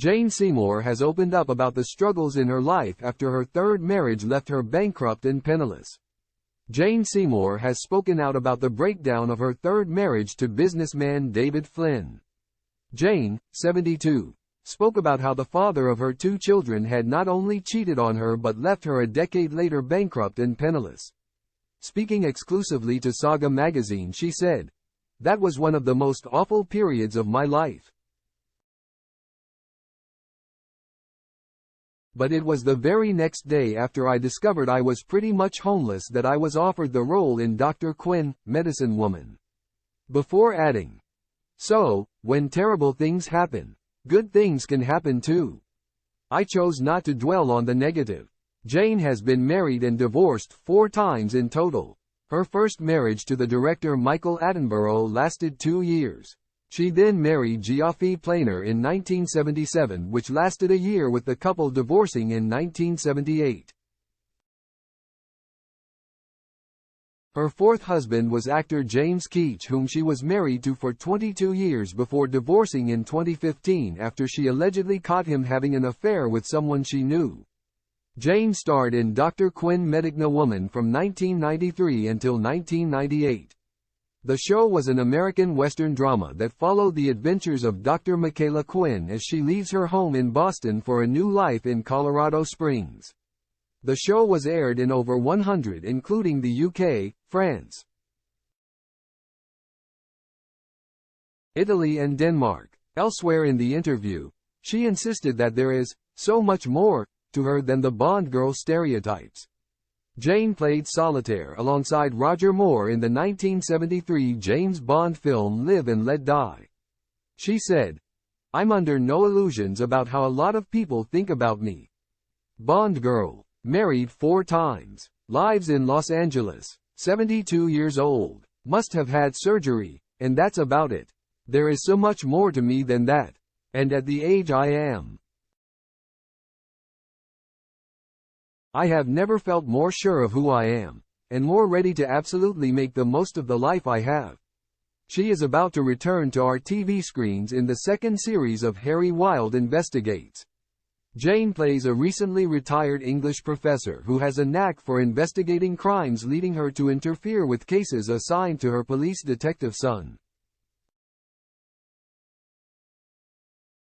Jane Seymour has opened up about the struggles in her life after her third marriage left her bankrupt and penniless. Jane Seymour has spoken out about the breakdown of her third marriage to businessman David Flynn. Jane, 72, spoke about how the father of her two children had not only cheated on her but left her a decade later bankrupt and penniless. Speaking exclusively to Saga magazine, she said, "That was one of the most awful periods of my life. But it was the very next day after I discovered I was pretty much homeless that I was offered the role in Dr. Quinn, Medicine Woman." Before adding, "So, when terrible things happen, good things can happen too. I chose not to dwell on the negative." Jane has been married and divorced 4 times in total. Her first marriage to the director Michael Attenborough lasted 2 years. She then married Geoffrey Planer in 1977, which lasted a year, with the couple divorcing in 1978. Her fourth husband was actor James Keach, whom she was married to for 22 years before divorcing in 2015 after she allegedly caught him having an affair with someone she knew. Jane starred in Dr. Quinn, Medicine Woman from 1993 until 1998. The show was an American Western drama that followed the adventures of Dr. Michaela Quinn as she leaves her home in Boston for a new life in Colorado Springs. The show was aired in over 100, including the UK, France, Italy and Denmark. Elsewhere in the interview, she insisted that there is so much more to her than the Bond girl stereotypes. Jane played Solitaire alongside Roger Moore in the 1973 James Bond film Live and Let Die. She said, "I'm under no illusions about how a lot of people think about me. Bond girl, married 4 times, lives in Los Angeles, 72 years old, must have had surgery, and that's about it. There is so much more to me than that. And at the age I am, I have never felt more sure of who I am, and more ready to absolutely make the most of the life I have." She is about to return to our TV screens in the second series of Harry Wilde Investigates. Jane plays a recently retired English professor who has a knack for investigating crimes, leading her to interfere with cases assigned to her police detective son.